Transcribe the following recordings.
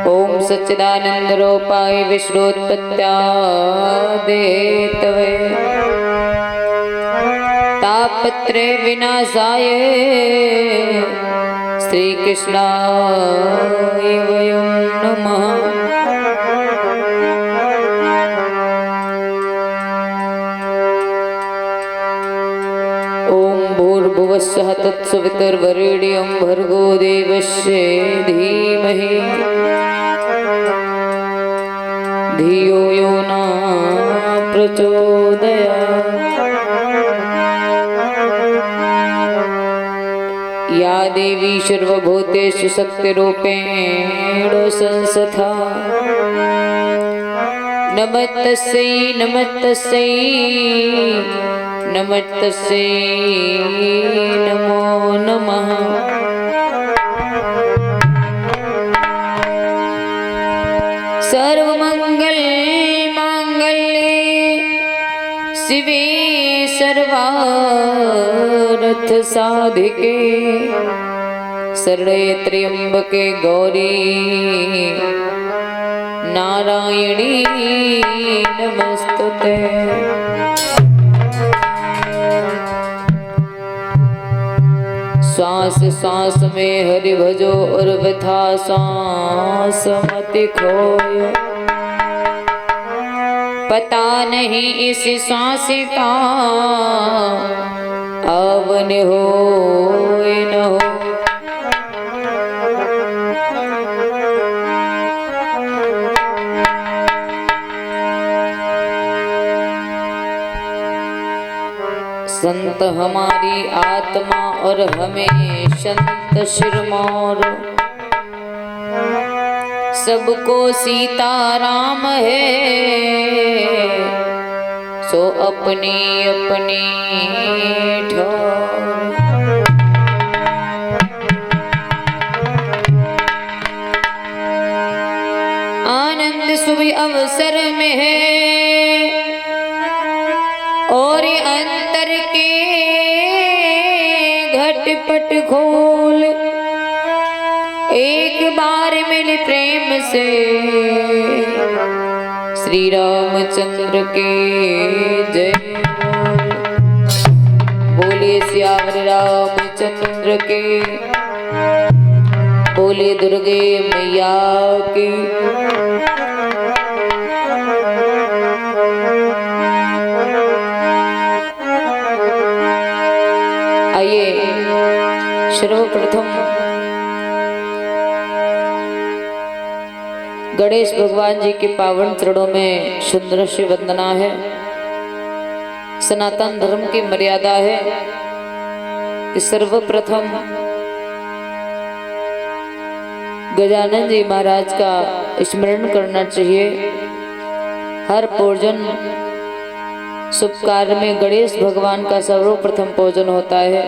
ओम सच्चिदानंद रूपाय विश्वोत्पत्त्यादेतवे तापत्रय विनाशाय श्री कृष्णाय वयं नमः। ओम भूर्भुवस्सुः तत्सवितुर्वरेण्यं भर्गो देवस्य धीमहि धियो यो न प्रचोदयात्। या देवी सर्वभूतेषु शक्तिरूपेण संस्थिता नमस्तस्यै नमस्तस्यै नमस्तस्यै नमो नमः। सर्वमंगल मांगल्ये शिवे सर्वार्थ साधिके शरण्ये त्र्यंबके गौरी नारायणी नमस्तुते। श्वास श्वास में हरि भजो और व्यथा सांस मत खोए। पता नहीं इस सांस का अवन हो न हो। संत हमारी आत्मा और हमें संत सिरमौर सबको सीताराम है सो अपनी अपनी ठौर। आनंद शुभ अवसर में है और अंतर के घटपट खोल एक बार मिल प्रेम से श्री रामचंद्र के जय बोलिए। श्यावर रामचंद्र के बोले दुर्गे मैया की। आइए सर्वप्रथम गणेश भगवान जी के पावन चरणों में सुंदर सी वंदना है। सनातन धर्म की मर्यादा है कि सर्वप्रथम गजानन जी महाराज का स्मरण करना चाहिए। हर पूजन शुभ कार्य में गणेश भगवान का सर्वप्रथम पूजन होता है।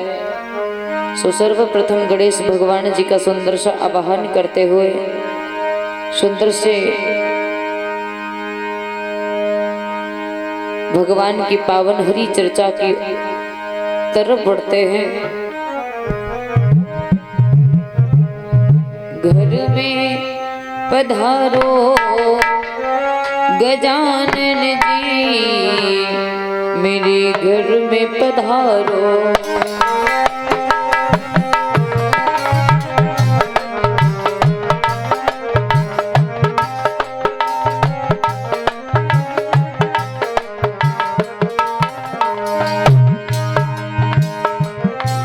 सो सर्वप्रथम गणेश भगवान जी का सुंदर सा आवाहन करते हुए सुंदर से भगवान की पावन हरि चर्चा की तरफ बढ़ते हैं। घर में पधारो गजानन जी मेरे घर में पधारो।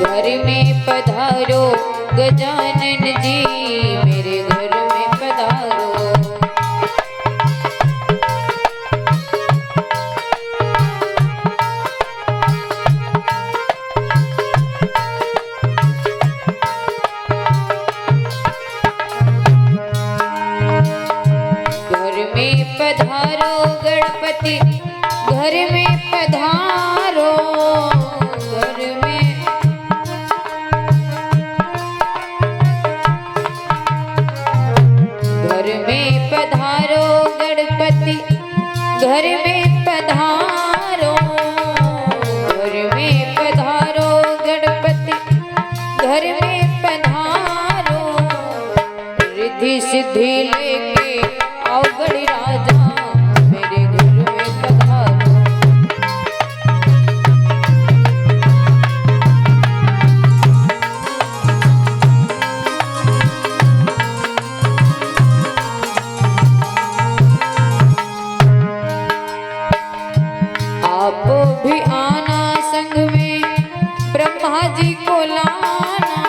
घर में पधारो गजानन जी मेरे घर में पधारो। घर में पधारो गणपति घर में पधारो। घर में पधारो गणपति घर में पधारो। घर में पधारो गणपति घर में पधारो। जी को लाना,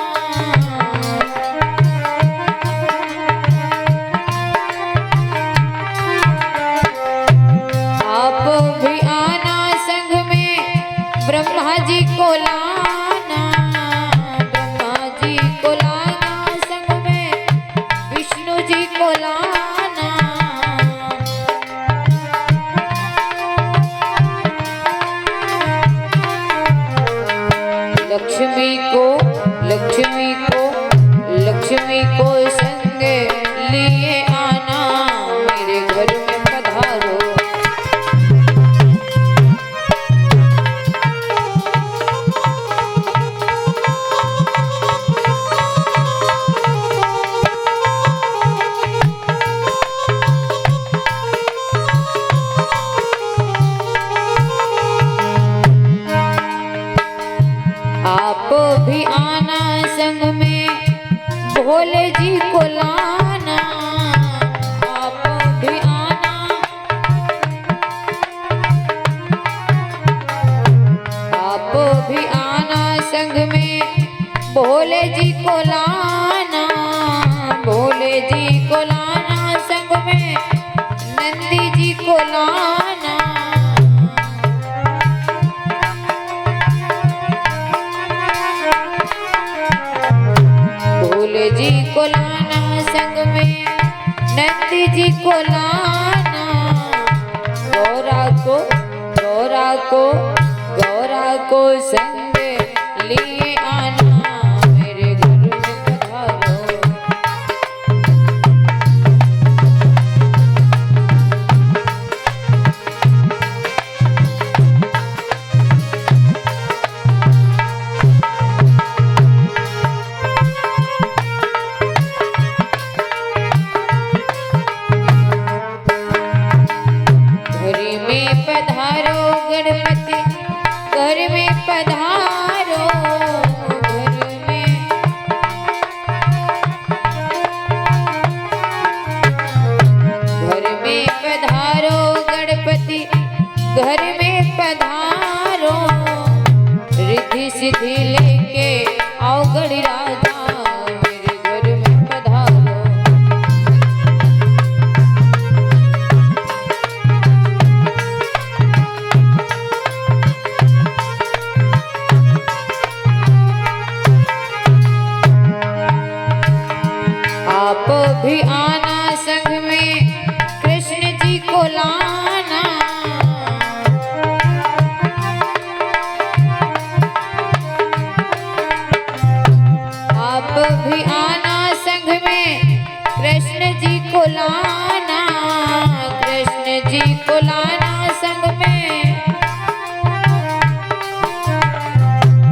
आप भी आना संग में ब्रह्मा जी को लाना, ब्रह्मा जी को लाना संग में विष्णु जी को लाना, लक्ष्मी को लक्ष्मी को संग लिए आना, मेरे घर में पधारो। आप भी आना संग में भोले जी को लाना, आप भी आना, आप भी आना संग में भोले जी को लाना, भोले जी को लाना संग में नंदी जी को लाना, भोले जी को लाना संग में नंदी जी को लाना, गौरा को संग लिए आना, मेरे घर में पधारो। गणपति घर में पधारो, घर में पधारो गणपति घर में पधारो, रिद्धि सिद्धि लेके आओ गण राजा, मेरे घर में पधारो। आप भी आना संग में कृष्ण जी को लाना, आप भी आना संग में कृष्ण जी को लाना, कृष्ण जी को लाना संग में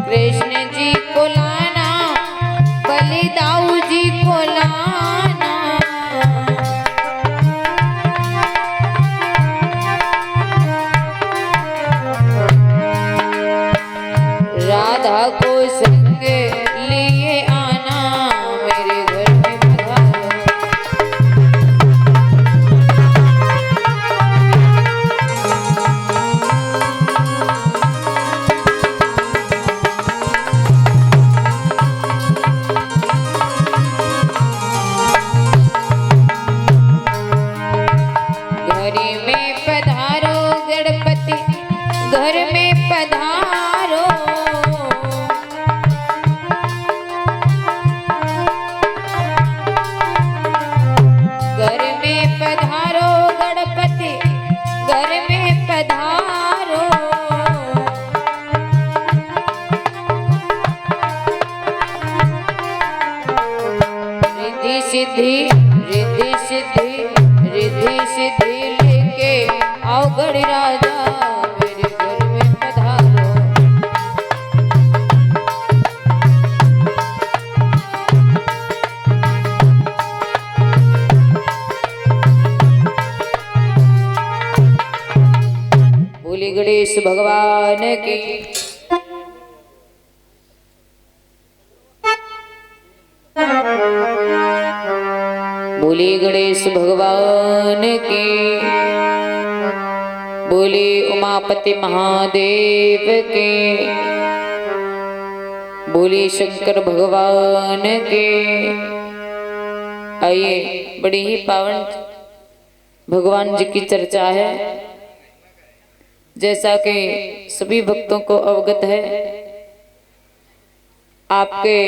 कृष्ण जी को लाना, बलिदाऊ जी को लाना, राधा को संग लिए आना, मेरे घर में पधारो। घर में पधारो गणपति घर में पधारो, घर में पधारो गणपति घर में पधारो, रिद्धि सिद्धि लेके आओ गण राजा, मेरे घर में पधारो। बोले गणेश भगवान की। बोले गणेश भगवान की। बोले उमापति महादेव के। बोले शंकर भगवान के। आइए, बड़ी ही पावन भगवान जी की चर्चा है। जैसा कि सभी भक्तों को अवगत है, आपके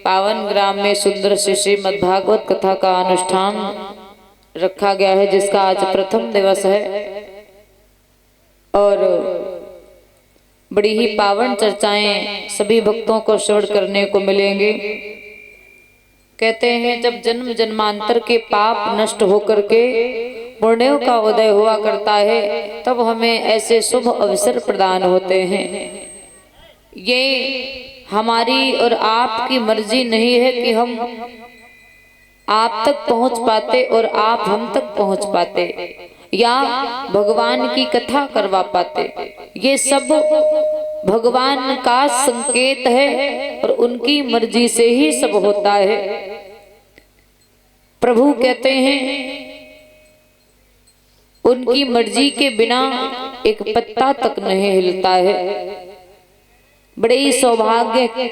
पावन ग्राम में सुंदर से श्रीमद् भागवत कथा का अनुष्ठान रखा गया है, जिसका आज प्रथम दिवस है और बड़ी ही पावन चर्चाएं सभी भक्तों को श्रवण करने को मिलेंगे। कहते हैं, जब जन्म जन्मांतर के पाप नष्ट होकर के पुण्यों का उदय हुआ करता है, तब हमें ऐसे शुभ अवसर प्रदान होते हैं। ये हमारी और आपकी मर्जी नहीं है कि हम आप तक पहुंच पाते और आप हम तक पहुंच पाते या भगवान की कथा करवा पाते। ये सब भगवान का संकेत है और उनकी मर्जी से ही सब होता है। प्रभु कहते हैं, उनकी मर्जी के बिना एक पत्ता तक नहीं हिलता है। बड़े ही सौभाग्य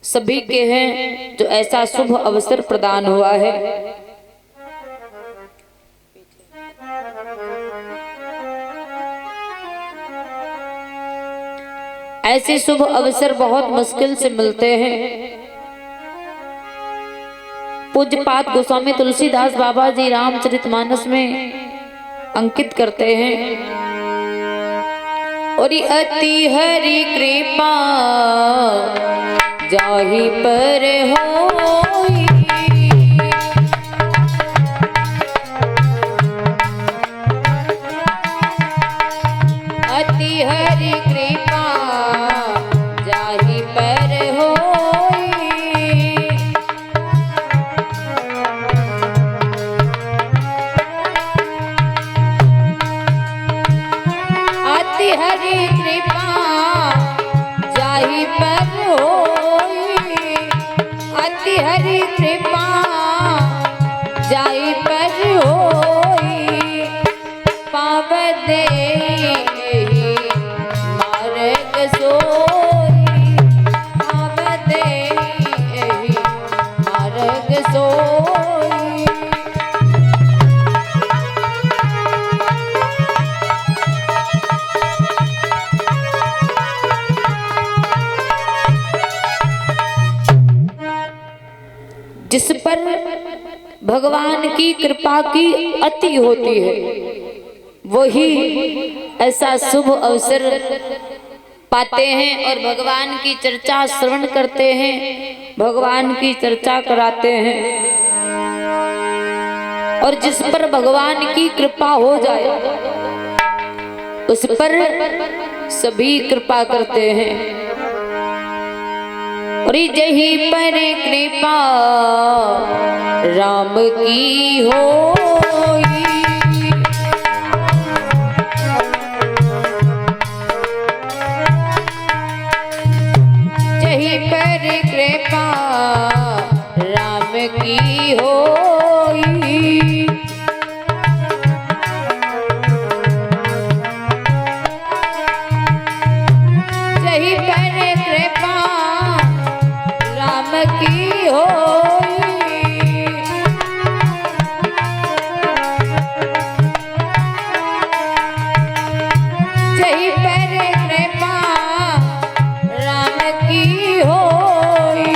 सभी के हैं जो ऐसा शुभ अवसर प्रदान हुआ है। ऐसे शुभ अवसर बहुत मुश्किल से मिलते हैं। पूज्यपाद गोस्वामी तुलसीदास बाबा जी रामचरितमानस में अंकित करते हैं, और अति हरि कृपा जाहि पर होई, अति हरि कृपा जाहि पर होई, अति हरि कृपा जाहि पर होई, अति हरि कृपा जाहि पर होई, पावत देहि मार्ग सोई, पावत देहि मार्ग सोई। जिस पर भगवान की कृपा की अति होती है, वही ऐसा शुभ अवसर पाते हैं और भगवान की चर्चा श्रवण करते हैं, भगवान की चर्चा कराते हैं। और जिस पर भगवान की कृपा हो जाए, उस पर सभी कृपा करते हैं। और जही पर कृपा राम की होई, जही पर कृपा राम की होई, जही पर कृपा राम की होई, जही पर कृपा राम की होई,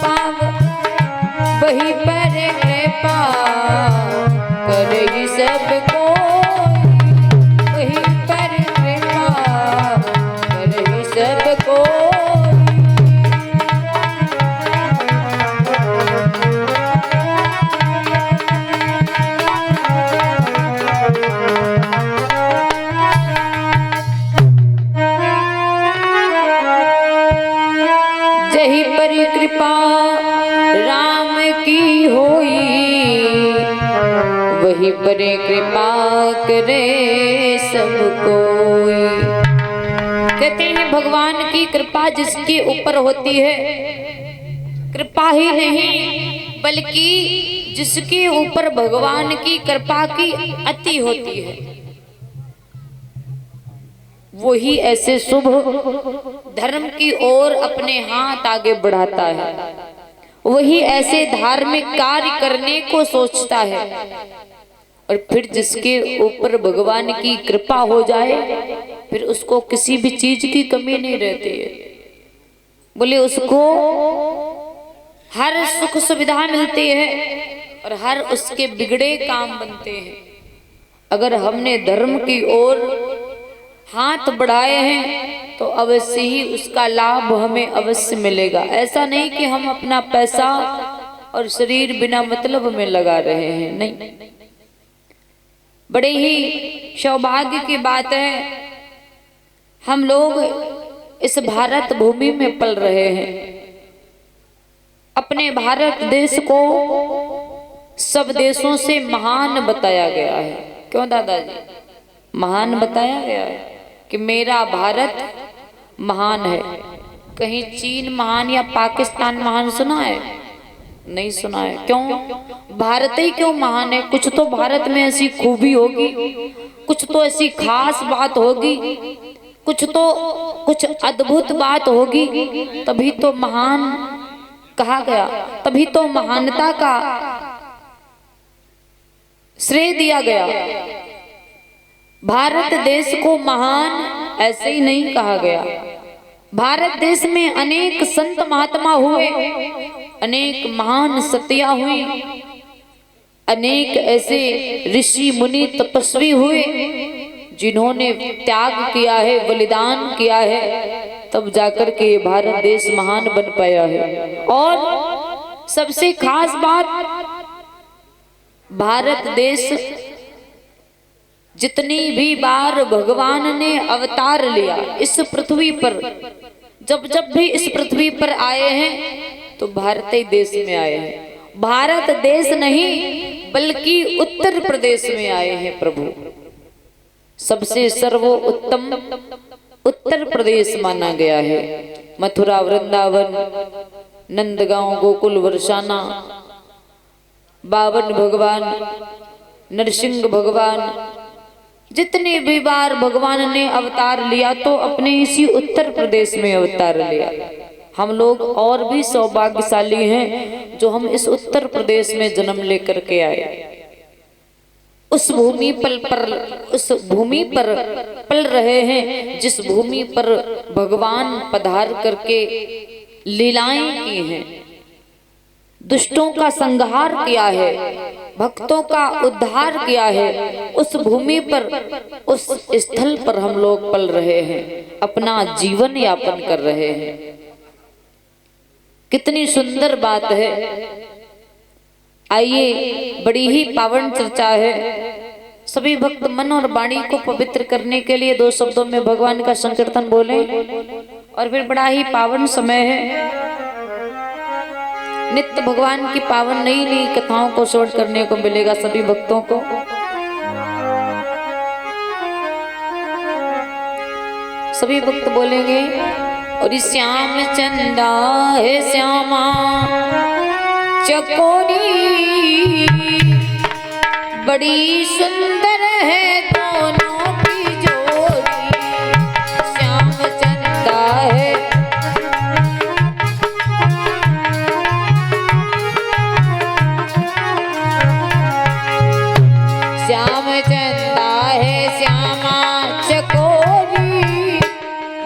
पाव वही पर कृपा करही सब कोई, वही पर कृपा करही सब कोई। जही पर कृपा राम की होई, वही पर कृपा करे सब कोई। कहते हैं, भगवान की कृपा जिसके ऊपर होती है, कृपा ही नहीं बल्कि जिसके ऊपर भगवान की कृपा की अति होती है, वही ऐसे शुभ धर्म की ओर अपने हाथ आगे बढ़ाता है, वही ऐसे धार्मिक कार्य करने को सोचता है। और फिर जिसके ऊपर भगवान की कृपा हो जाए फिर उसको किसी भी चीज की कमी नहीं रहती है। बोले उसको हर सुख सुविधा मिलती है और हर उसके बिगड़े काम बनते हैं। अगर हमने धर्म की ओर हाथ बढ़ाए हैं तो अवश्य ही उसका लाभ हमें अवश्य मिलेगा। ऐसा नहीं कि हम अपना पैसा और शरीर बिना मतलब में लगा रहे हैं, नहीं। बड़े ही सौभाग्य की बात है, हम लोग इस भारत भूमि में पल रहे हैं। अपने भारत देश को सब देशों से महान बताया गया है। क्यों दादाजी? महान बताया गया है कि मेरा भारत महान है। कहीं चीन महान या पाकिस्तान महान सुना है? नहीं सुना है। क्यों? भारत ही क्यों महान है? कुछ तो भारत में ऐसी खूबी होगी, कुछ तो ऐसी खास बात होगी, कुछ अद्भुत बात होगी, तभी तो महान कहा गया, तभी तो महानता का श्रेय दिया गया। भारत देश को महान ऐसे ही नहीं कहा गया। भारत देश में अनेक संत महात्मा हुए, अनेक महान सतिया हुई, अनेक ऐसे ऋषि मुनि तपस्वी हुए जिन्होंने त्याग किया है, बलिदान किया है, तब जाकर के ये भारत देश महान बन पाया है। और सबसे खास बात, भारत देश जितनी भी बार भगवान ने अवतार लिया इस पृथ्वी पर, जब भी इस पृथ्वी पर आए हैं तो भारत ही देश में आए हैं। भारत देश नहीं बल्कि उत्तर प्रदेश में आए हैं प्रभु। सबसे सर्वोत्तम उत्तर प्रदेश माना गया है। मथुरा, वृंदावन, नंदगांव, गोकुल, बरसाना, बावन भगवान, नरसिंह भगवान, जितने भी बार भगवान ने अवतार लिया तो अपने इसी उत्तर प्रदेश में अवतार लिया। हम लोग और भी सौभाग्यशाली हैं जो हम इस उत्तर प्रदेश में जन्म लेकर के आए। उस भूमि पर पल रहे हैं जिस भूमि पर भगवान पधार करके लीलाएं की हैं, दुष्टों का संहार किया है, भक्तों का उद्धार किया है। उस भूमि पर, उस स्थल पर हम लोग पल रहे हैं, अपना जीवन यापन कर रहे हैं। कितनी सुंदर बात है। आइए, बड़ी ही पावन चर्चा है। सभी भक्त मन और वाणी को पवित्र करने के लिए 2 शब्दों में भगवान का संकीर्तन बोले और फिर बड़ा ही पावन समय है। नित्य भगवान की पावन नई नई कथाओं को श्रवण करने को मिलेगा सभी भक्तों को। सभी भक्त बोलेंगे, और श्याम चंदा है श्यामा चकोरी, बड़ी सुंदर है दोनों की जोड़ी। श्याम चंदा है, श्याम चंदा है श्यामा चकोरी,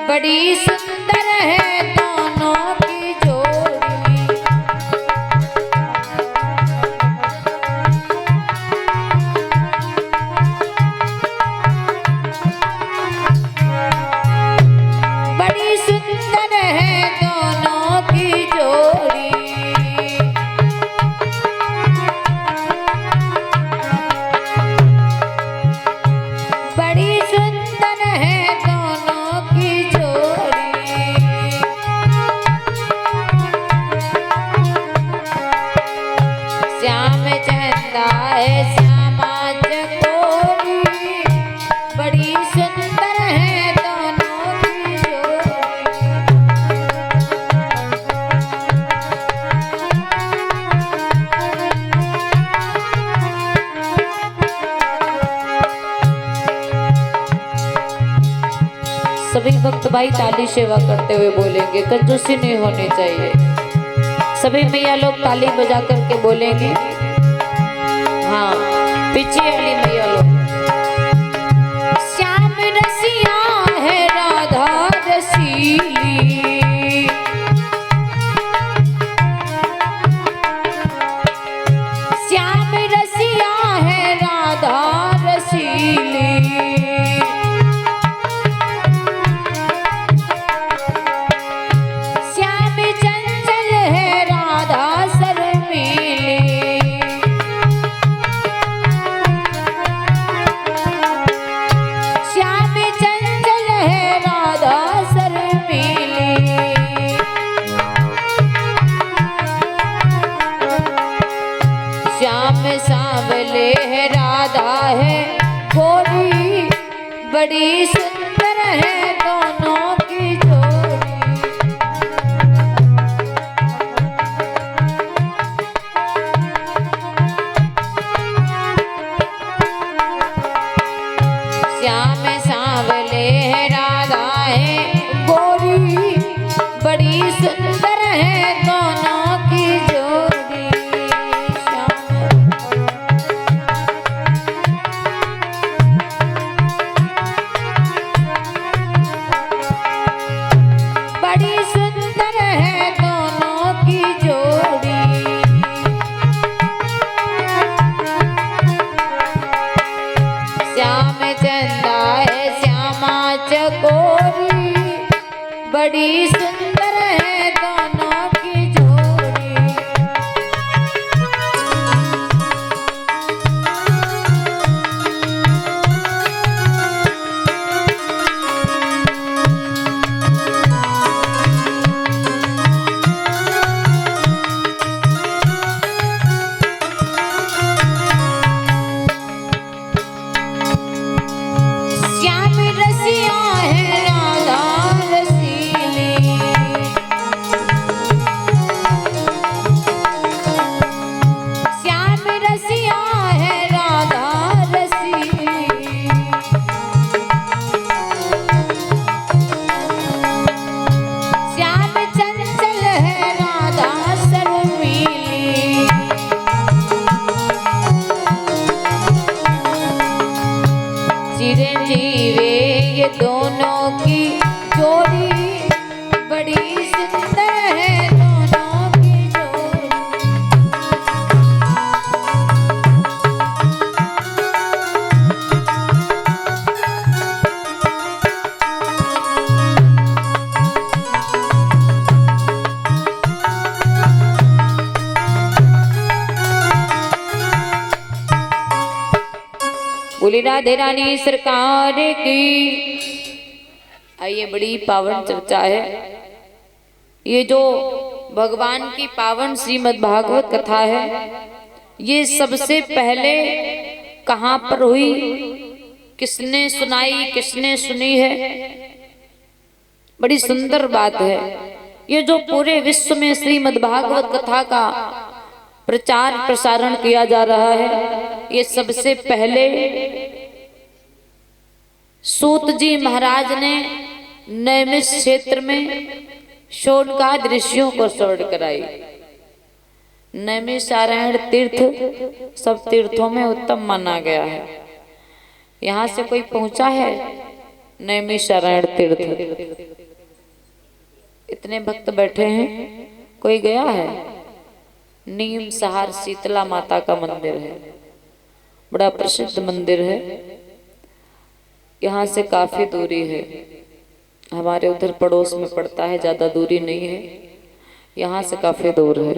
बड़ी सुंदर है दोनों की जोड़ी। बड़ी सुंदर है दोनों की जोड़ी। बड़ी सुंदर है दोनों की जोड़ी। श्याम चंदा है श्यामा चकोरी, बड़ी सुंदर है दोनों की जोड़ी। भक्त भाई ताली सेवा करते हुए बोलेंगे, कंजूसी नहीं होनी चाहिए। सभी मैया लोग ताली बजा करके बोलेंगे। हाँ, पीछे वाली मैया लोग। श्याम रसिया है राधा रसीली, श्याम रसिया है राधा रसीली, श्याम चंचल है राधा शर्मीली, श्याम चंचल है राधा शर्मीली, श्याम सांवले है राधा है गोरी, बड़ी सुंदर है दोनों की जोड़ी, श्याम सांवले है राधा है गोरी, बड़ी सुंदर है दोनों की जोड़ी, बड़ी सुंदर है दोनों की जोड़ी, श्याम चंदा है श्यामा चकोरी, बड़ी सुंदर है दोनों की जोड़ी, श्याम रसिया है राधा रसीली, श्याम रसिया है राधा रसीली, श्याम चंचल है राधा शर्मीली, चिरंजीवे ये दोनों की जोड़ी, बड़ी सुंदर है दोनों की जोड़ी, बोली राधे रानी सरकार की। आइए, बड़ी पावन चर्चा है। ये जो भगवान की पावन श्रीमद् भागवत कथा है, ये सबसे पहले कहाँ पर हुई, किसने सुनाई, किसने सुनी है? बड़ी सुंदर बात है। ये जो पूरे विश्व में श्रीमद् भागवत कथा का प्रचार प्रसारण किया जा रहा है, ये सबसे पहले सूत जी महाराज ने नैमिष क्षेत्र में शोणकाद ऋषियों को स्वर्ण कराई। नैमिषारण्य तीर्थ सब तीर्थों में उत्तम माना गया है। यहाँ से कोई पहुंचा है नैमिषारण्य तीर्थ? इतने भक्त बैठे हैं, कोई गया है? नीम सहार शीतला माता का मंदिर है, बड़ा प्रसिद्ध मंदिर है। यहाँ से काफी दूरी है, हमारे उधर पड़ोस में पड़ता है, ज्यादा दूरी नहीं है, यहाँ से काफी दूर है।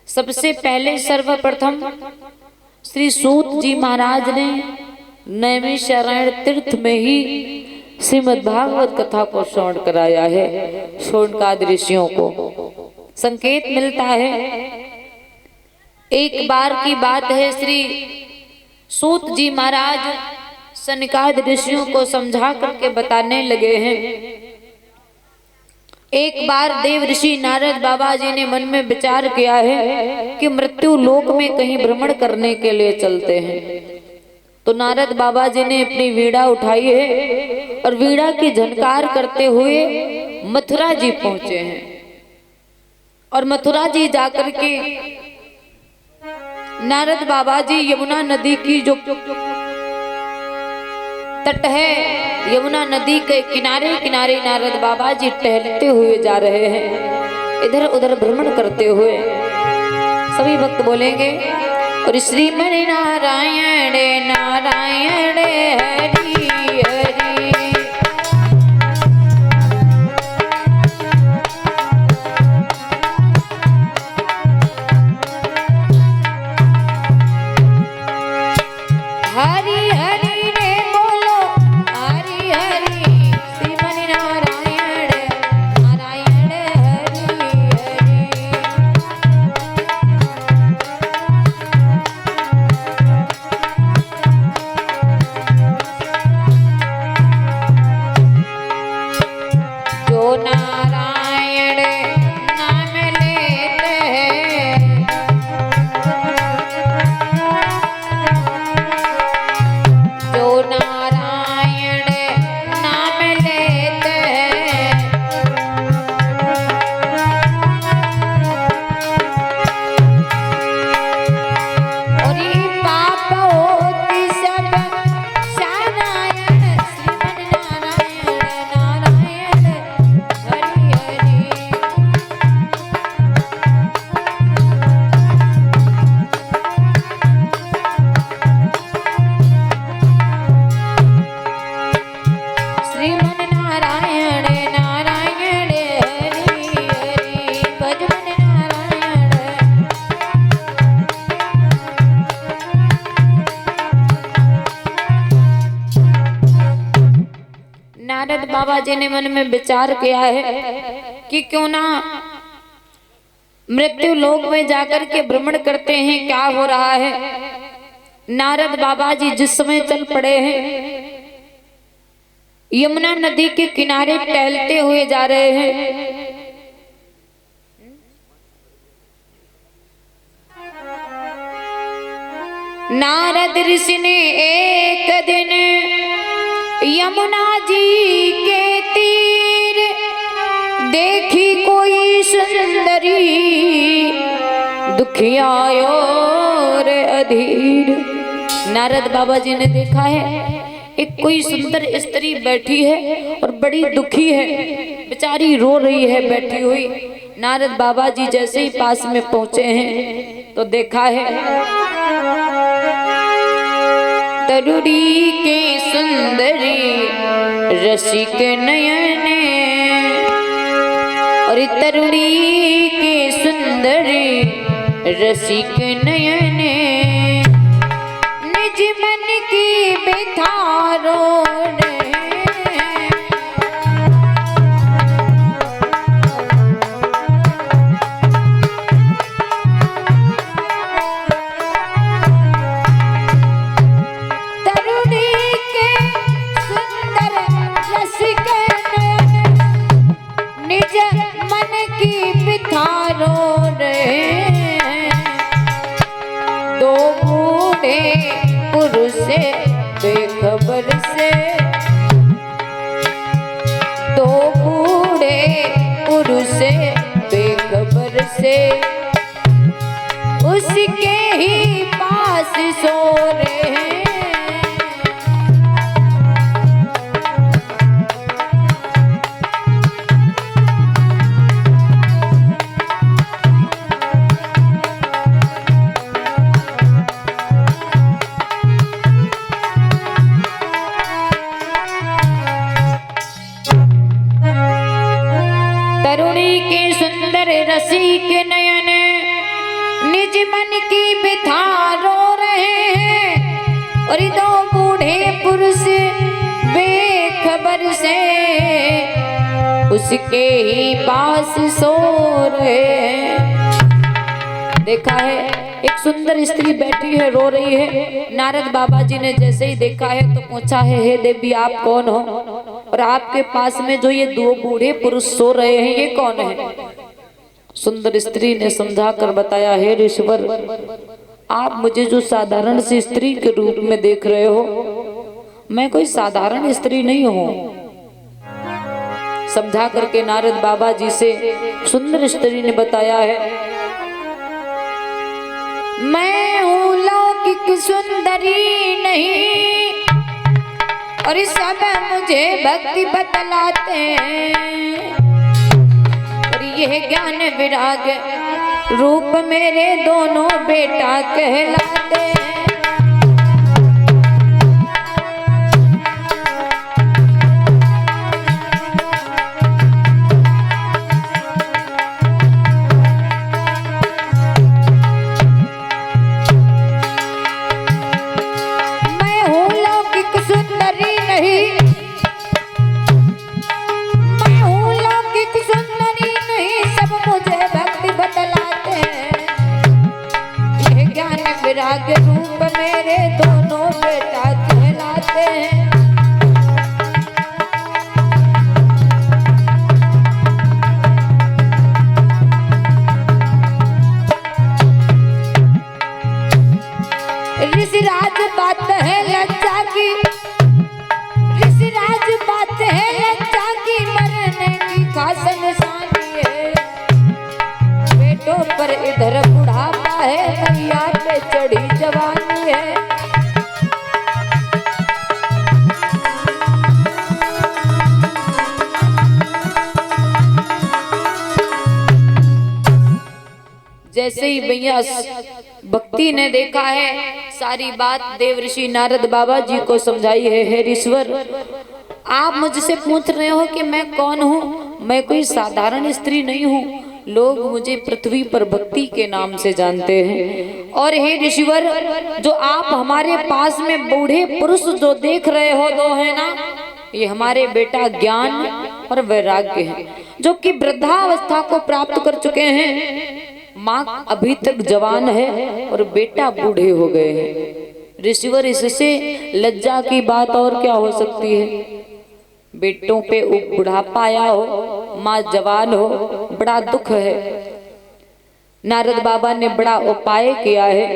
सबसे पहले सर्वप्रथम श्री सूत जी महाराज ने नैमिषारण्य तीर्थ में ही श्रीमद् भागवत कथा को श्रवण कराया है, शोणकाद ऋषियों को। संकेत मिलता है, एक बार की बात है, श्री सूत जी महाराज सनकाद ऋषियों को समझा करके बताने लगे हैं। एक बार देव ऋषि नारद बाबा जी ने मन में विचार किया है कि मृत्यु लोक में कहीं भ्रमण करने के लिए चलते हैं। तो नारद बाबा जी ने अपनी वीणा उठाई है और वीणा की झनकार करते हुए मथुरा जी पहुंचे हैं। और मथुरा जी जाकर के नारद बाबा जी यमुना नदी की जो तट है, यमुना नदी के किनारे किनारे नारद बाबा जी टहलते हुए जा रहे हैं, इधर उधर भ्रमण करते हुए। सभी भक्त बोलेंगे और श्रीमन नारायण नारायण हरि हरि। हरि हरि रे बोलो हरि हरि, श्रीमन नारायण नारायण हरि हरि। जो नारायण नाम लेते हैं, जो नारायण नाम लेते हैं, और ये पाप होती सब नारायण, श्रीमन नारायण नारायण हरि हरि। श्रीमन नारायण नारायण हरि हरि, भजन नारायण। नारद बाबा जी ने मन में विचार किया है कि क्यों ना मृत्यु लोक में जाकर के भ्रमण करते हैं, क्या हो रहा है। नारद बाबा जी जिस समय चल पड़े हैं, यमुना नदी के किनारे टहलते हुए जा रहे हैं। नारद ऋषि ने एक दिन यमुना जी के तीर देखी कोई सुंदरी, दुखियायो रे अधीर। नारद बाबा जी ने देखा है एक कोई सुंदर स्त्री बैठी है और बड़ी दुखी है, बेचारी रो रही है बैठी हुई। नारद बाबा जी जैसे ही पास में पहुंचे हैं तो देखा है तरुणी के सुंदरी रसिक नयने, और तरुणी के सुंदरी रसिक नयने, निज मन की बिथारो रे। तरुणी के सुंदर रसिक नयन, निज मन की बिथारो रे। दो बूढ़े पुरुष बेखबर से, दो बूढ़े पुरुष बेखबर से, उसके ही पास सो रहे हैं। तरुणी के सुंदर रसिक नयन, निज मन की बिथा रो रहे हैं, और दो बूढ़े पुरुष बेखबर से उसके ही पास सो रहे हैं। देखा है एक सुंदर स्त्री बैठी है, रो रही है। नारद बाबा जी ने जैसे ही देखा है तो पूछा है, हे देवी आप कौन हो, और आपके पास में जो ये दो बूढ़े पुरुष सो रहे हैं ये कौन है। सुंदर स्त्री ने समझा कर बताया, हे ऋषिवर आप मुझे जो साधारण सी स्त्री के रूप में देख रहे हो, मैं कोई साधारण स्त्री नहीं हूं। समझा करके नारद बाबा जी से सुंदर स्त्री ने बताया है, मैं हूं लौकिक सुंदरी नहीं, और सब मुझे भक्ति बतलाते हैं, और यह ज्ञान विराग रूप मेरे दोनों बेटा कहलाते हैं। विराग रूप मेरे दोनों बेटा कहलाते हैं। ऋषिराज बात है लज्जा की, ऋषिराज बात है लज्जा की, मरने की खास निशानी है। बेटों पर इधर बुढ़ापा है, नैया पे चढ़ी जवानी है। जैसे ही भैया भक्ति ने देखा है, सारी बात देव ऋषि नारद बाबा जी को समझाई है। हे ऋषिवर, आप मुझसे पूछ रहे हो कि मैं कौन हूँ? मैं कोई साधारण स्त्री नहीं हूँ। लोग मुझे पृथ्वी पर भक्ति के नाम से जानते हैं। और हे ऋषिवर, जो आप हमारे पास में बूढ़े पुरुष जो देख रहे हो दो है ना, ये हमारे बेटा ज्ञान और वैराग्य हैं, जो कि वृद्धावस्था को प्राप्त कर चुके हैं। माँ अभी तक जवान है और बेटा बूढ़े हो गए हैं। ऋषिवर, इससे लज्जा की बात और क्या हो सकती है? बेटों पे बुढ़ापा आया हो, माँ जवान हो, बड़ा दुख है। नारद बाबा ने बड़ा उपाय किया है,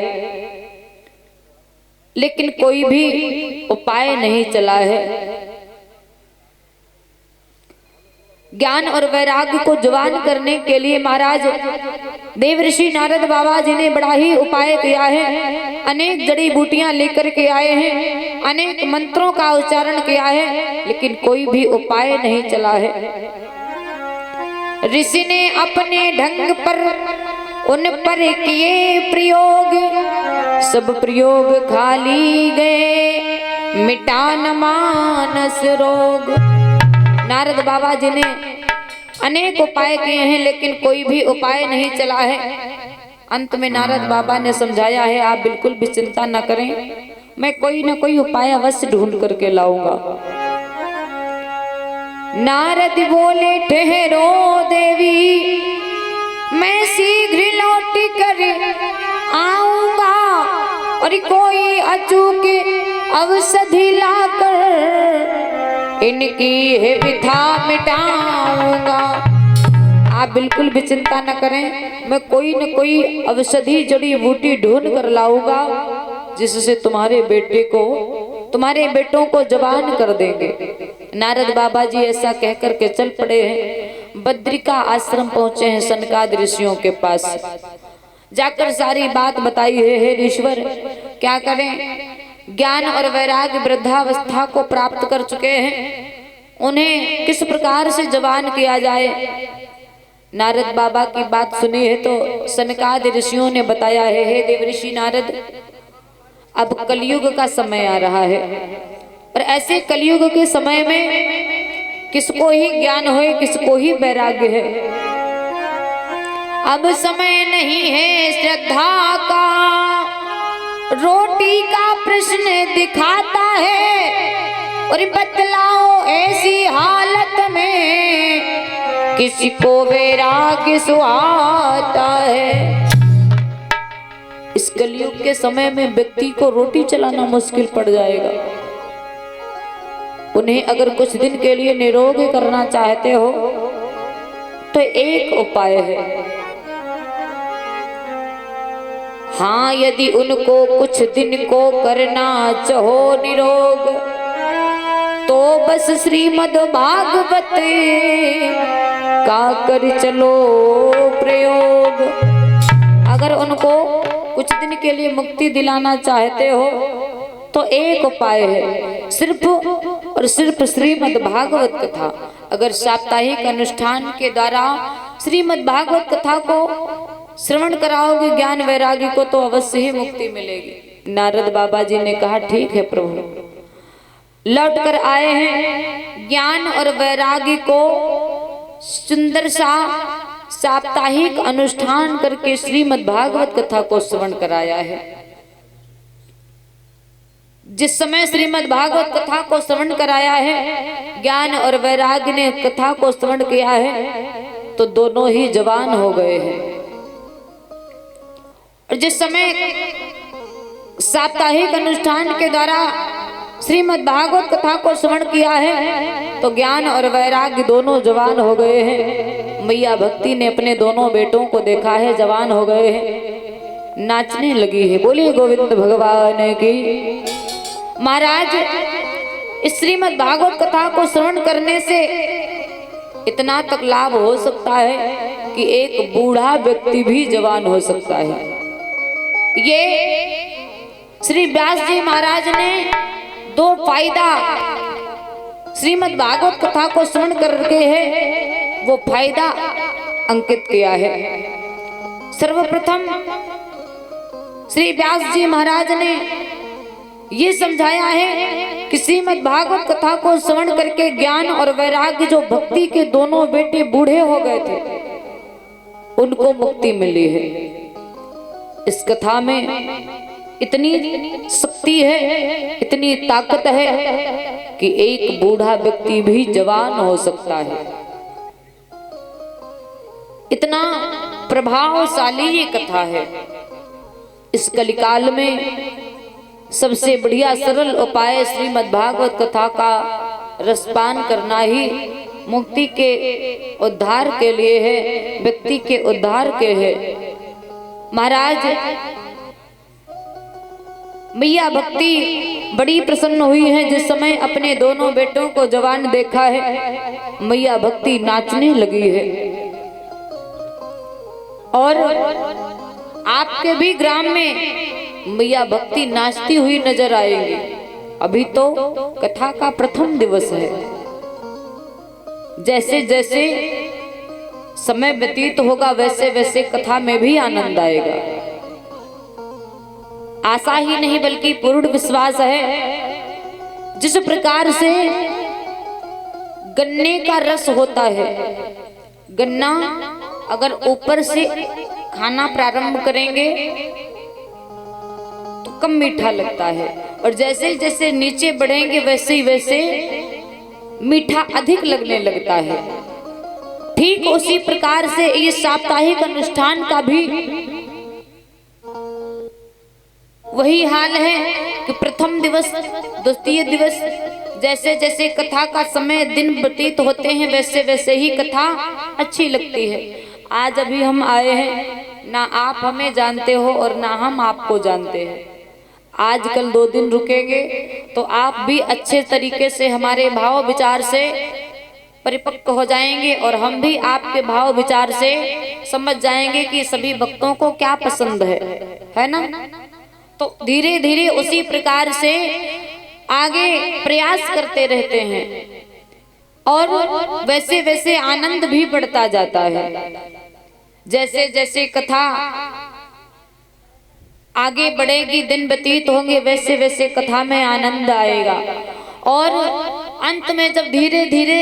लेकिन कोई भी उपाय नहीं चला है। ज्ञान और वैराग्य को जवान करने के लिए महाराज देव ऋषि नारद बाबा जी ने बड़ा ही उपाय किया है। अनेक जड़ी बूटियां लेकर के आए हैं, अनेक मंत्रों का उच्चारण किया है, लेकिन कोई भी उपाय नहीं चला है। ऋषि ने अपने ढंग पर उन पर किए प्रयोग, सब प्रयोग खाली गए, मिटा न मानस रोग। नारद बाबा जी ने अनेक उपाय किए हैं, लेकिन कोई भी उपाय नहीं चला है। अंत में नारद बाबा ने समझाया है, आप बिल्कुल भी चिंता न करें, मैं कोई न कोई उपाय अवश्य ढूंढ करके लाऊंगा। नारद बोले, ठहरो देवी, मैं शीघ्र लौट कर आऊंगा, और कोई अचूक औषधि लाकर इनकी है विधा मिटाऊंगा। आप बिल्कुल भी चिंता न करें, मैं कोई न कोई औषधि जड़ी बूटी ढूंढ कर लाऊंगा, जिससे तुम्हारे तुम्हारे बेटों को जवान कर देंगे। नारद बाबा जी ऐसा कहकर के चल पड़े हैं। बद्रिका आश्रम पहुंचे हैं, सनकादि ऋषियों के पास जाकर सारी बात बताई है। हे ईश्वर, क्या करें? ज्ञान और वैराग्य वृद्धावस्था को प्राप्त कर चुके हैं, उन्हें किस प्रकार से जवान किया जाए? नारद बाबा की बात सुनी है तो सनकादि ऋषियों ने बताया है, हे देव ऋषि नारद, अब कलयुग का समय आ रहा है, और ऐसे कलयुग के समय में किसको ही ज्ञान हो, किसको ही वैराग्य है। अब समय नहीं है श्रद्धा का, रोटी का प्रश्न दिखाता है, और बतलाओ ऐसी हालत में किसी को वैराग्य सुहाता है। इस कलयुग के समय में व्यक्ति को रोटी चलाना मुश्किल पड़ जाएगा। उन्हें अगर कुछ दिन के लिए निरोग करना चाहते हो तो एक उपाय है, हाँ यदि उनको कुछ दिन को करना चाहो निरोग, तो बस श्रीमद् भागवत का कर चलो प्रयोग। अगर उनको कुछ दिन के लिए मुक्ति दिलाना चाहते हो तो एक उपाय है, सिर्फ और सिर्फ श्रीमद् भागवत कथा। अगर साप्ताहिक अनुष्ठान के द्वारा श्रीमद् भागवत कथा को श्रवण कराओगे ज्ञान वैरागी को, तो अवश्य ही मुक्ति मिलेगी। नारद बाबा जी ने कहा ठीक है प्रभु, लौट कर आए हैं, ज्ञान और वैरागी को सुंदर सा साप्ताहिक अनुष्ठान करके श्रीमद् भागवत कथा को श्रवण कराया है। जिस समय श्रीमद् भागवत कथा को श्रवण कराया है, ज्ञान और वैरागी ने कथा को श्रवण किया है, तो दोनों ही जवान हो गए हैं। और जिस समय साप्ताहिक अनुष्ठान के द्वारा श्रीमद् भागवत कथा को श्रवण किया है, तो ज्ञान और वैराग्य दोनों जवान हो गए हैं। मैया भक्ति ने अपने दोनों बेटों को देखा है, जवान हो गए हैं, नाचने लगी है। बोलिए गोविंद भगवान की। महाराज, इस श्रीमद् भागवत कथा को श्रवण करने से इतना तक लाभ हो सकता है कि एक बूढ़ा व्यक्ति भी जवान हो सकता है। ये श्री व्यास जी महाराज ने दो फायदा श्रीमद् भागवत कथा को श्रवण करके है वो फायदा अंकित किया है। सर्वप्रथम श्री व्यास जी महाराज ने ये समझाया है कि श्रीमद् भागवत कथा को श्रवण करके ज्ञान और वैराग्य, जो भक्ति के दोनों बेटे बूढ़े हो गए थे, उनको मुक्ति मिली है। इस कथा में इतनी शक्ति है, इतनी ताकत है कि एक बूढ़ा व्यक्ति भी जवान हो सकता है। इतना प्रभावशाली ये कथा है। इस कलिकाल में सबसे बढ़िया सरल उपाय श्रीमद् भागवत कथा का रसपान करना ही मुक्ति के उद्धार के लिए है, व्यक्ति के उद्धार के है। महाराज, मैया भक्ति बड़ी प्रसन्न हुई है। जिस समय अपने दोनों बेटों को जवान देखा है, मैया भक्ति नाचने लगी है। और आपके भी ग्राम में मैया भक्ति नाचती हुई नजर आएगी। अभी तो कथा का प्रथम दिवस है। जैसे जैसे समय व्यतीत होगा वैसे वैसे कथा में भी आनंद आएगा। आशा ही नहीं बल्कि पूर्ण विश्वास है। जिस प्रकार से गन्ने का रस होता है, गन्ना अगर ऊपर से खाना प्रारंभ करेंगे तो कम मीठा लगता है, और जैसे जैसे नीचे बढ़ेंगे वैसे वैसे मीठा अधिक लगने लगता है। ठीक उसी प्रकार से ये साप्ताहिक अनुष्ठान का भी वही हाल है कि प्रथम दिवस, द्वितीय दिवस, जैसे जैसे कथा का समय दिन व्यतीत होते हैं वैसे वैसे ही कथा अच्छी लगती है। आज अभी हम आए हैं, ना आप हमें जानते हो और ना हम आपको जानते हैं। आज कल 2 दिन रुकेंगे तो आप भी अच्छे तरीके से हमारे भाव विचार से परिपक्व हो जाएंगे, और हम भी आपके भाव विचार से समझ जाएंगे कि सभी भक्तों को क्या पसंद है ना। तो धीरे धीरे उसी प्रकार से आगे प्रयास करते रहते हैं, और वैसे वैसे आनंद भी बढ़ता जाता है। जैसे जैसे कथा आगे बढ़ेगी, दिन व्यतीत होंगे, वैसे वैसे कथा में आनंद आएगा। और अंत में जब धीरे धीरे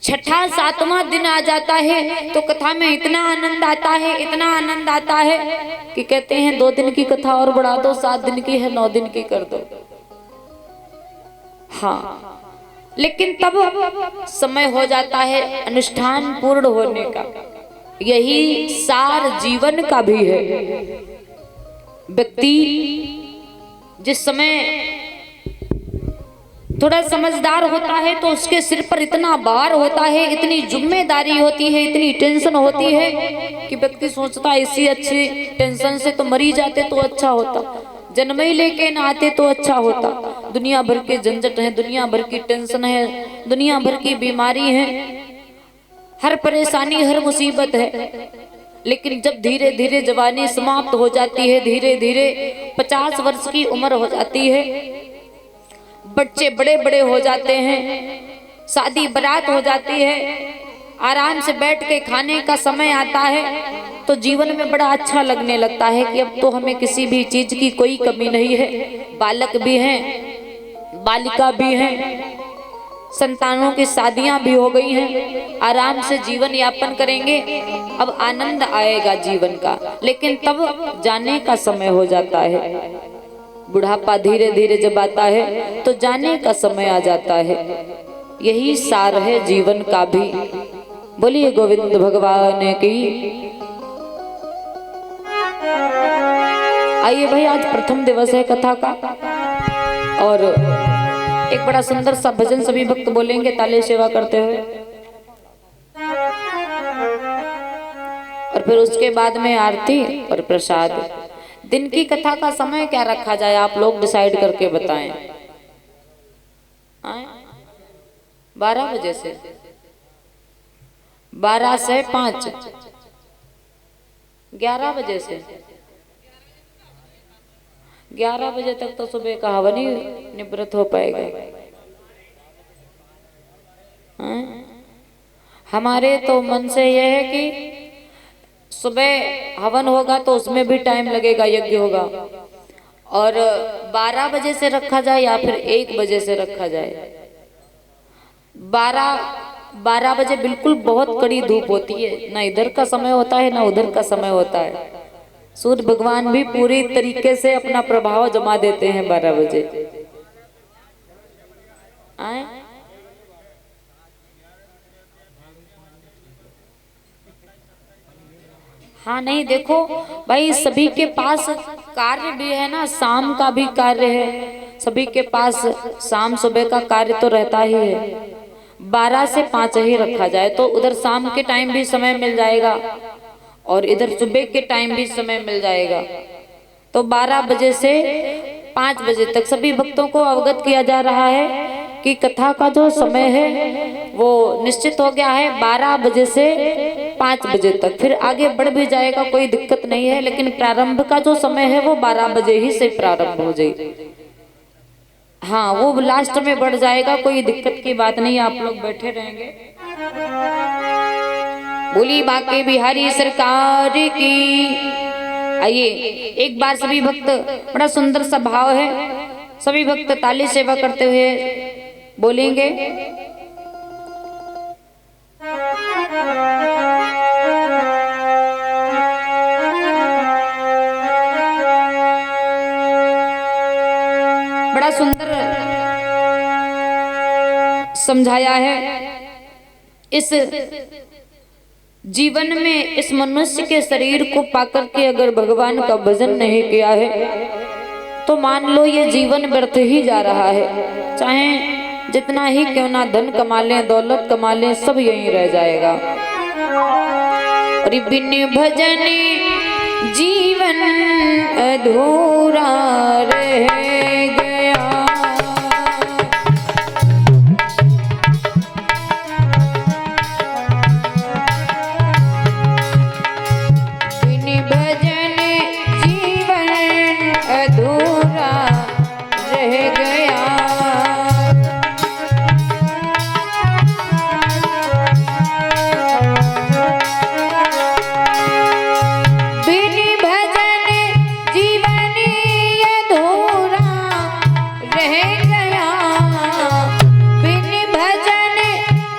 6ठा 7वां दिन आ जाता है तो कथा में इतना आनंद आता है, इतना आनंद आता है कि कहते हैं 2 दिन की कथा और बढ़ा दो, 7 दिन की है 9 दिन की कर दो। हाँ, लेकिन तब समय हो जाता है अनुष्ठान पूर्ण होने का। यही सार जीवन का भी है। व्यक्ति जिस समय थोड़ा समझदार होता है तो उसके सिर पर इतना भार होता है, इतनी जिम्मेदारी होती है, इतनी टेंशन होती है कि व्यक्ति सोचता है इसी अच्छी टेंशन से तो मरी जाते तो अच्छा होता, जन्म ही लेके ना आते तो अच्छा होता। दुनिया भर के झंझट है, दुनिया भर की टेंशन है, दुनिया भर की बीमारी है, हर परेशानी हर मुसीबत है। लेकिन जब धीरे धीरे जवानी समाप्त हो जाती है, धीरे धीरे 50 वर्ष की उम्र हो जाती है, बच्चे बड़े बड़े हो जाते हैं, शादी बारात हो जाती है, आराम से बैठ के खाने का समय आता है, तो जीवन में बड़ा अच्छा लगने लगता है कि अब तो हमें किसी भी चीज की कोई कमी नहीं है। बालक भी हैं, बालिका भी हैं, संतानों की शादियां भी हो गई हैं, आराम से जीवन यापन करेंगे, अब आनंद आएगा जीवन का। लेकिन तब जाने का समय हो जाता है, बुढ़ापा धीरे धीरे जब आता है तो जाने का समय आ जाता है। यही सार है जीवन का भी। बोलिए गोविंद भगवान की। आइए भाई, आज प्रथम दिवस है कथा का और एक बड़ा सुंदर सा भजन सभी भक्त बोलेंगे ताले सेवा करते हुए, और फिर उसके बाद में आरती और प्रसाद। दिन की कथा का समय क्या रखा जाए, आप लोग डिसाइड करके बताएं। 12 बजे से 12 से 5, 11 बजे से 11 बजे तक तो सुबह का हवन ही निवृत्त हो पाएगा। हमारे तो मन से यह है कि सुबह हवन होगा तो उसमें भी टाइम लगेगा, यज्ञ होगा, और 12 बजे से रखा जाए या फिर 1 बजे से रखा जाए। 12 बजे बिल्कुल बहुत कड़ी धूप होती है, ना इधर का समय होता है ना उधर का समय होता है। सूर्य भगवान भी पूरी तरीके से अपना प्रभाव जमा देते हैं 12 बजे। आए हाँ, नहीं देखो भाई, सभी के पास कार्य भी है ना, शाम का भी कार्य है, सभी के पास शाम सुबह का कार्य तो रहता ही है। 12 से 5 ही रखा जाए तो उधर शाम के टाइम भी समय मिल जाएगा और इधर सुबह के टाइम भी समय मिल जाएगा। तो 12 बजे से 5 बजे तक सभी भक्तों को अवगत किया जा रहा है कि कथा का जो समय है वो निश्चित हो गया है 12 बजे से 5 बजे तक। फिर आगे बढ़ भी जाएगा, कोई दिक्कत नहीं है, लेकिन प्रारंभ का जो समय है वो 12 बजे ही से प्रारंभ हो जाए। हाँ, वो लास्ट में बढ़ जाएगा, कोई दिक्कत की बात नहीं, आप लोग बैठे रहेंगे। बोली बांके बिहारी सरकार की। आइए एक बार सभी भक्त, बड़ा सुंदर सा भाव है, सभी भक्त ताली सेवा करते हुए बोलेंगे। बड़ा सुंदर समझाया है। इस जीवन में इस मनुष्य के शरीर को पाकर के अगर भगवान का भजन नहीं किया है तो मान लो ये जीवन व्यर्थ ही जा रहा है। चाहे जितना ही क्यों ना धन कमा लें, दौलत कमा लें, सब यहीं रह जाएगा। और बिन भजन जीवन अधूरा रह गया। बिन भजन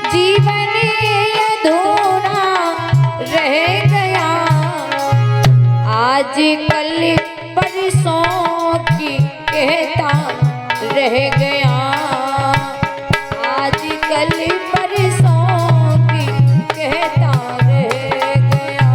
जीवन अधूरा रह गया। आजकल परसों की कहता रह गया। आजकल परसों की कहता रह गया।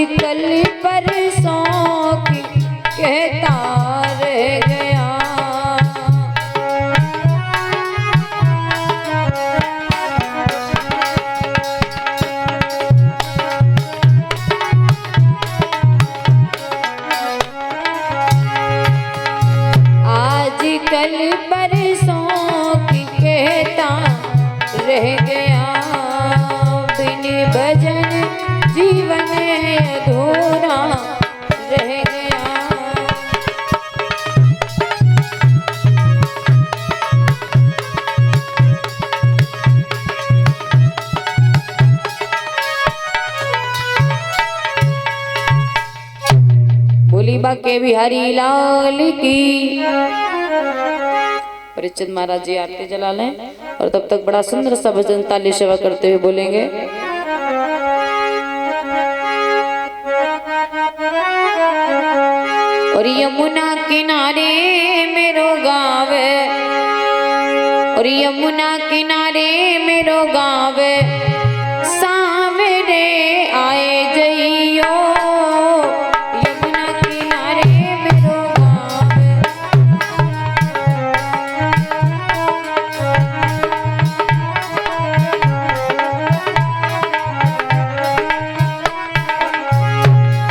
कल परसों की कहता रह गया। आज कल परसों की कहता रह गया। बिन भजन जीवन अधूरा रह गया। बोली बाके बिहारी लाल की। परीक्षित महाराज जी आरती जला लें और तब तक बड़ा सुंदर सा भजन ताली सेवा करते हुए बोलेंगे। और यमुना किनारे मेरो गाँव, और यमुना किनारे मेरो गाँव, सामने आए जइयो। यमुना किनारे मेरो गाँव,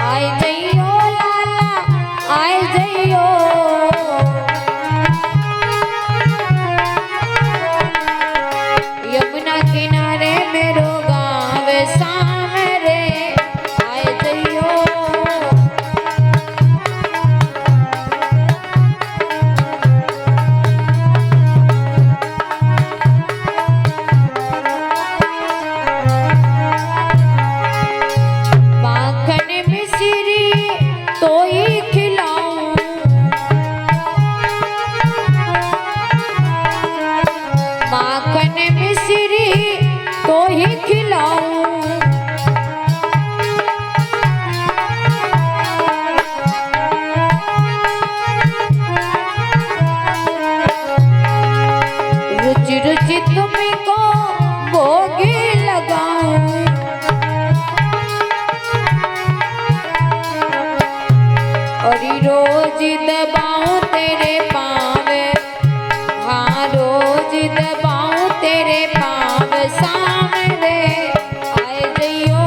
आए जइयो लाला, आए जइयो। यमुना किनारे मेरो गाँव, सामने आए जइयो। माखन मिश्री तो ही खिलाऊं, माखन मिश्री तो ही खिलाऊं। रुचि रुचि तुमको भोग लगाऊं। और रोज दबाऊं तेरे पाँव, हाँ रोज दबाऊं तेरे पाँव, सामने आए जइयो।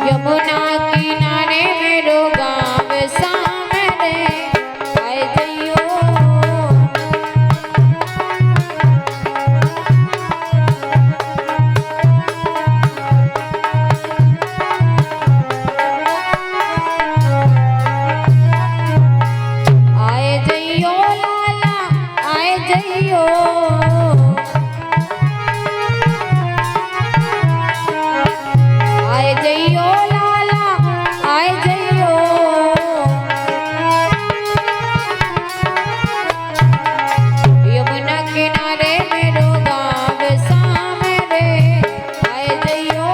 यमुना किनारे मेरो गाँव, सामने आए जइयो। आए जइयो लाला, आए जइयो। आए जइयो लाला, आए जइयो। यमुना किनारे मेरो गाँव, सामने आए जइयो।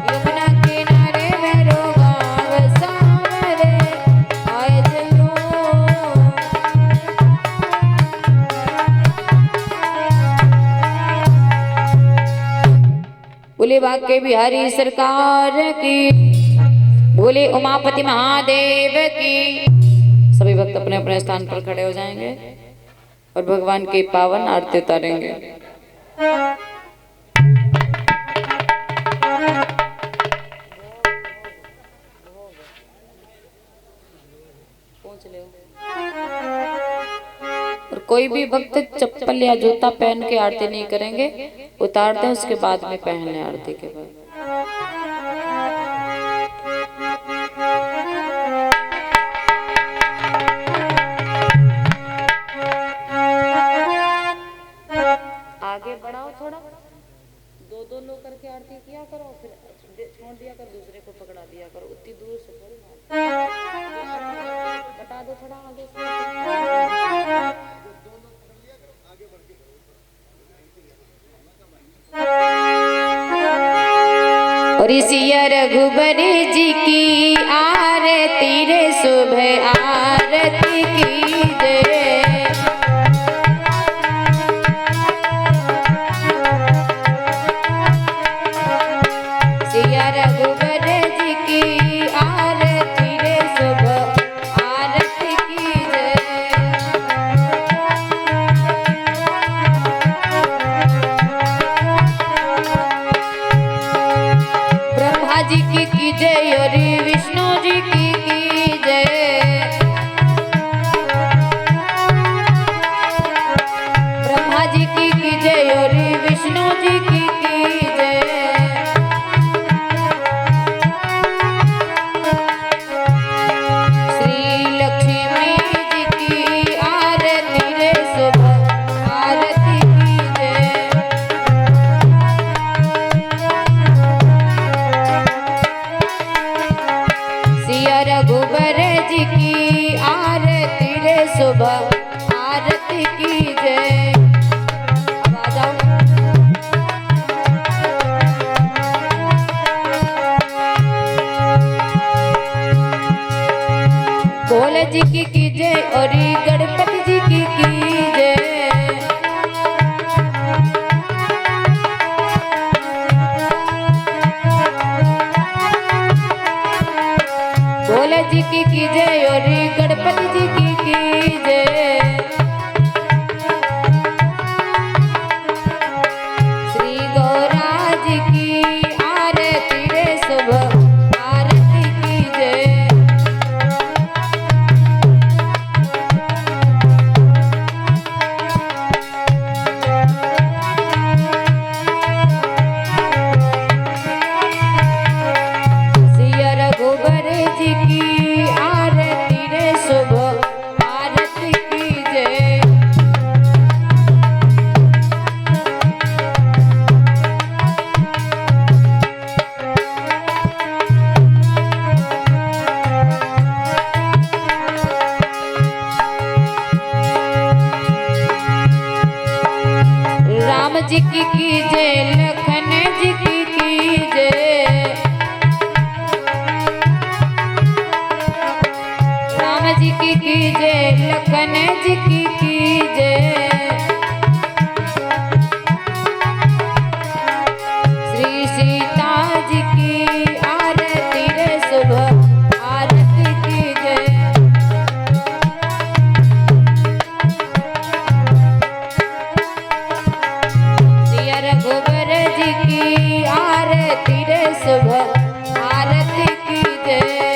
यमुना किनारे मेरो गाँव, सामने आए जइयो। बोले बाके बिहारी सरकार की, बोले उमापति महादेव की। सभी भक्त अपने अपने स्थान पर खड़े हो जाएंगे और भगवान की पावन आरती उतारेंगे। और कोई भी भक्त चप्पल या जूता पहन के आरती नहीं करेंगे, उतार दें उसके बाद में पहन लें आरती के बाद। आगे बढ़ाओ थोड़ा, दो दो लोग करके आरती किया करो, फिर छोड़ दिया कर, दूसरे को पकड़ा दिया करो। उतनी दूर से थोड़ी बता दो थोड़ा आगे से। और सिया रघुबर जी की आरती रे सुबह आरती की जय। सिया रघुबर जी की आरती रे सुबह आरती की जय। ब्रह्मा जी की जय और विष्णु जी की जय। ब्रह्मा जी की जय और विष्णु जी की जय। श्री लक्ष्मी जी की आरती रे सुबह आरती की जय। सिया रघुबर जी की आरती रे सुबह आरती की जय। अब आ जाओ। भोले जी की जय और गणपति जी की जय। भोले जी की जय और गणपति जी की जय। श्री गौरा जी की आरती रे सुबह आरती की जय। सिया रघुबर जी की आरती रे सुबह आरती की जय। राम जी की जय लखन जी की जय। राम जी की जय लखन जी की जय। श्री सीता जी की आरती रे सुबह आरती की जय। सिया रघुबर जी की आरती रे सुबह आरती की जय।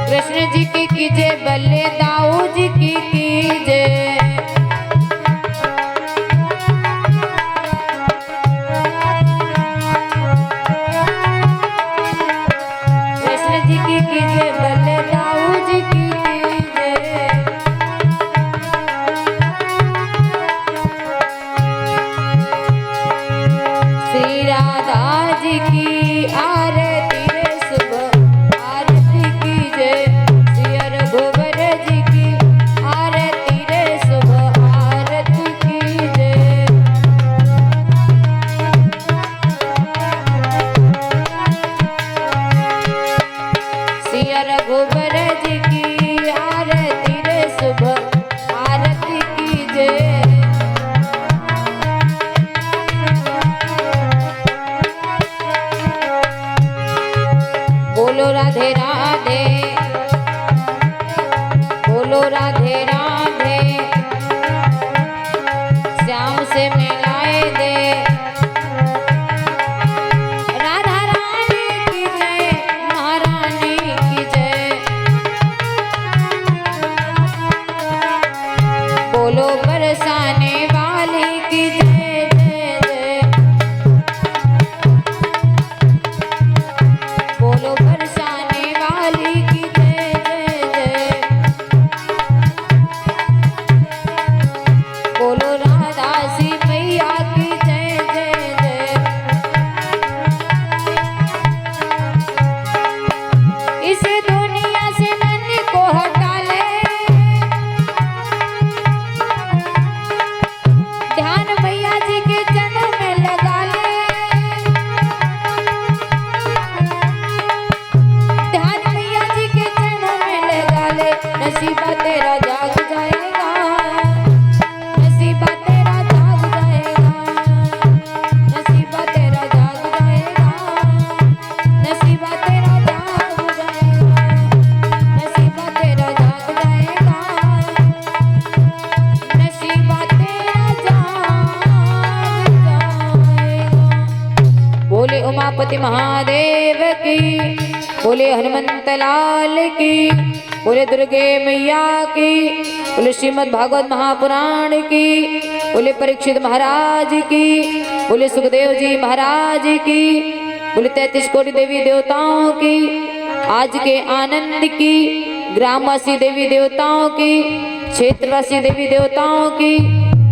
कृष्ण जी की जय बलदाऊ जी की जय। कृष्ण जी की जय बलदाऊ जी की जय। श्री राधा जी की आरती रे सुबह आरती की जय। सिया रघुबर जी की आरती रे सुबह आरती की जय। सिया रघुबर जी की आरती रे सुबह आरती की जय। बोलो राधे राधे बोलो राधे राधे श्याम से मिलाए दे। राधा रानी की जय महारानी की जय। बोलो बरसाने वाली की जय जय जय। बोलो बरसाने वाली बोले उमापति महादेव की, बोले हनुमंत लाल की, बोले दुर्गे मैया की, बोले श्रीमद् भागवत महापुराण की, बोले परीक्षित महाराज की, बोले सुखदेव जी महाराज की, बोले 33 कोटि देवी देवताओं की, आज के आनंद की, ग्रामवासी देवी देवताओं की, क्षेत्रवासी देवी देवताओं की।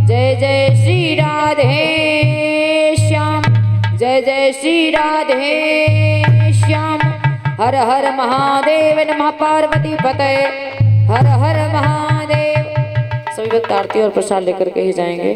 जय जय श्री राधे श्याम, जय जय श्री राधे श्याम। हर हर महादेव, नमः पार्वती पते, हर हर महादेव। सभी भक्त आरती और प्रसाद लेकर के ही जाएंगे।